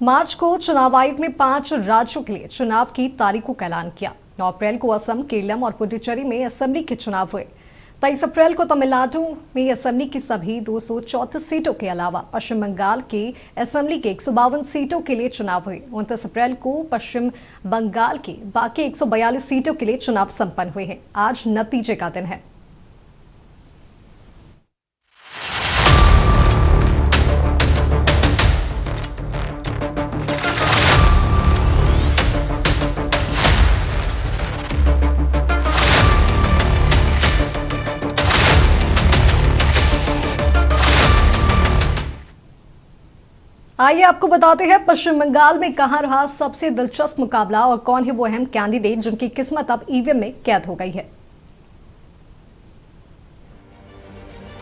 मार्च को चुनाव आयोग ने 5 राज्यों के लिए चुनाव की तारीखों का ऐलान किया। 9 अप्रैल को असम, केरल और पुडुचेरी में असेंबली के चुनाव हुए। 23 अप्रैल को तमिलनाडु में असेंबली की सभी 234 सीटों के अलावा पश्चिम बंगाल के असेंबली के 152 सीटों के लिए चुनाव हुए। 29 अप्रैल को पश्चिम बंगाल की बाकी 142 सीटों के लिए चुनाव संपन्न हुए हैं। आज नतीजे का दिन है। आइए आपको बताते हैं पश्चिम बंगाल में कहां रहा सबसे दिलचस्प मुकाबला और कौन है वो अहम कैंडिडेट जिनकी किस्मत अब ईवीएम में कैद हो गई है।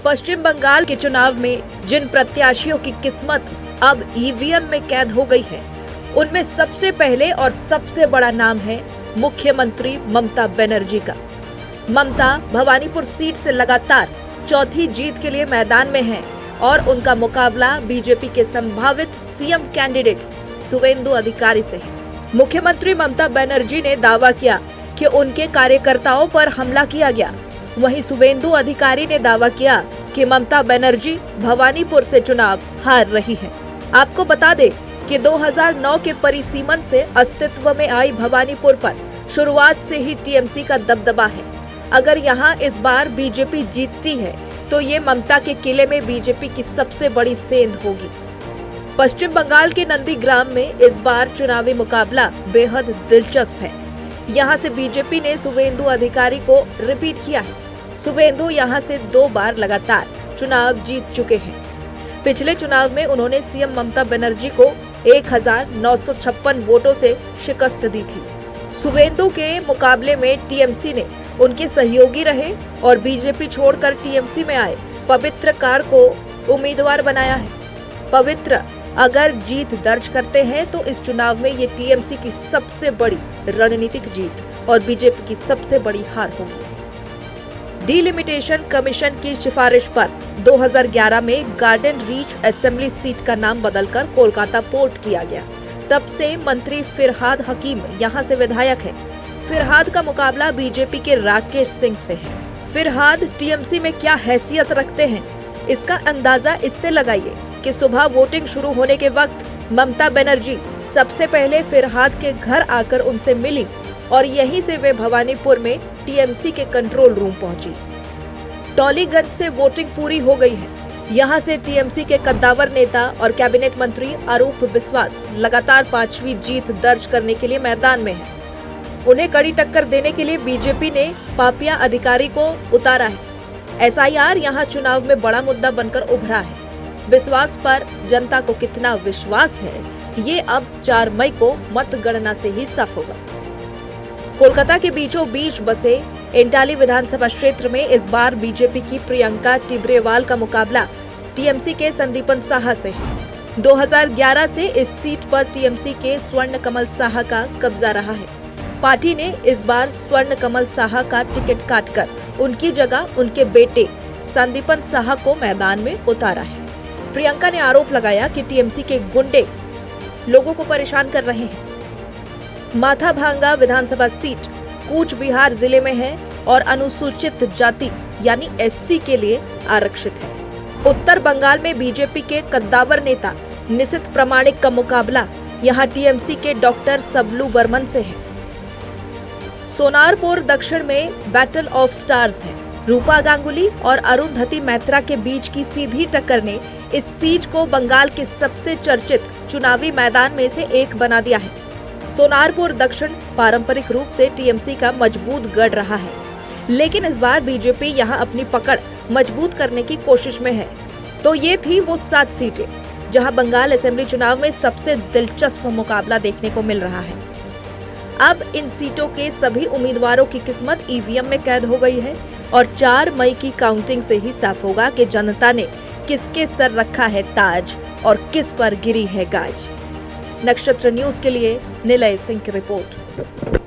पश्चिम बंगाल के चुनाव में जिन प्रत्याशियों की किस्मत अब ईवीएम में कैद हो गई है, उनमें सबसे पहले और सबसे बड़ा नाम है मुख्यमंत्री ममता बनर्जी का। ममता भवानीपुर सीट से लगातार चौथी जीत के लिए मैदान में हैं और उनका मुकाबला बीजेपी के संभावित सीएम कैंडिडेट सुवेंदु अधिकारी से है। मुख्यमंत्री ममता बनर्जी ने दावा किया कि उनके कार्यकर्ताओं पर हमला किया गया। वहीं सुवेंदु अधिकारी ने दावा किया कि ममता बनर्जी भवानीपुर से चुनाव हार रही हैं। आपको बता दें कि 2009 के परिसीमन से अस्तित्व में आई भवानीपुर पर शुरुआत से ही टीएमसी का दबदबा है। अगर यहाँ इस बार बीजेपी जीतती है तो ये ममता के किले में बीजेपी की सबसे बड़ी सेंध होगी। पश्चिम बंगाल के नंदीग्राम में इस बार चुनावी मुकाबला बेहद दिलचस्प है। यहाँ से बीजेपी ने सुवेंदु अधिकारी को रिपीट किया है। सुवेंदु यहाँ से 2 बार लगातार चुनाव जीत चुके हैं। पिछले चुनाव में उन्होंने सीएम ममता बनर्जी को 1956 वोटों से शिकस्त दी थी। सुवेंदु के मुकाबले में टीएमसी ने उनके सहयोगी रहे और बीजेपी छोड़कर टीएमसी में आए पवित्र कार को उम्मीदवार बनाया है। पवित्र अगर जीत दर्ज करते हैं तो इस चुनाव में ये टीएमसी की सबसे बड़ी रणनीतिक जीत और बीजेपी की सबसे बड़ी हार होगी। डिलिमिटेशन कमीशन की सिफारिश पर 2011 में गार्डन रीच असेंबली सीट का नाम बदलकर कोलकाता पोर्ट किया गया। तब से मंत्री फिरहाद हकीम यहाँ से विधायक है। फिरहाद का मुकाबला बीजेपी के राकेश सिंह से है। फिरहाद टीएमसी में क्या हैसियत रखते हैं, इसका अंदाजा इससे लगाइए कि सुबह वोटिंग शुरू होने के वक्त ममता बनर्जी सबसे पहले फिरहाद के घर आकर उनसे मिली और यहीं से वे भवानीपुर में टीएमसी के कंट्रोल रूम पहुंची। टॉलीगंज से वोटिंग पूरी हो गई है। यहाँ से टीएमसी के कद्दावर नेता और कैबिनेट मंत्री अरूप बिस्वास लगातार 5वीं जीत दर्ज करने के लिए मैदान में है। उन्हें कड़ी टक्कर देने के लिए बीजेपी ने पापिया अधिकारी को उतारा है। एसआईआर यहाँ चुनाव में बड़ा मुद्दा बनकर उभरा है। विश्वास पर जनता को कितना विश्वास है, ये अब 4 मई को मतगणना से ही साफ होगा। कोलकाता के बीचों बीच बसे एंटाली विधानसभा क्षेत्र में इस बार बीजेपी की प्रियंका टिब्रेवाल का मुकाबला टीएमसी के संदीपन साहा से है। 2011 से इस सीट पर टीएमसी के स्वर्ण कमल साहा का कब्जा रहा है। पार्टी ने इस बार स्वर्ण कमल साहा का टिकट काटकर उनकी जगह उनके बेटे संदीपन साहा को मैदान में उतारा है। प्रियंका ने आरोप लगाया कि टीएमसी के गुंडे लोगों को परेशान कर रहे हैं। माथाभांगा विधानसभा सीट कूच बिहार जिले में है और अनुसूचित जाति यानी एससी के लिए आरक्षित है। उत्तर बंगाल में बीजेपी के कद्दावर नेता निशित प्रामाणिक का मुकाबला यहाँ टीएमसी के डॉक्टर सबलू बर्मन से है। सोनारपुर दक्षिण में बैटल ऑफ स्टार्स है। रूपा गांगुली और अरुंधति मैत्रा के बीच की सीधी टक्कर ने इस सीट को बंगाल के सबसे चर्चित चुनावी मैदान में से एक बना दिया है। सोनारपुर दक्षिण पारंपरिक रूप से टीएमसी का मजबूत गढ़ रहा है, लेकिन इस बार बीजेपी यहां अपनी पकड़ मजबूत करने की कोशिश में है। तो ये थी वो 7 सीटें जहां बंगाल असेंबली चुनाव में सबसे दिलचस्प मुकाबला देखने को मिल रहा है। अब इन सीटों के सभी उम्मीदवारों की किस्मत ईवीएम में कैद हो गई है और 4 मई की काउंटिंग से ही साफ होगा कि जनता ने किसके सर रखा है ताज और किस पर गिरी है गाज। नक्षत्र न्यूज के लिए निलय सिंह की रिपोर्ट।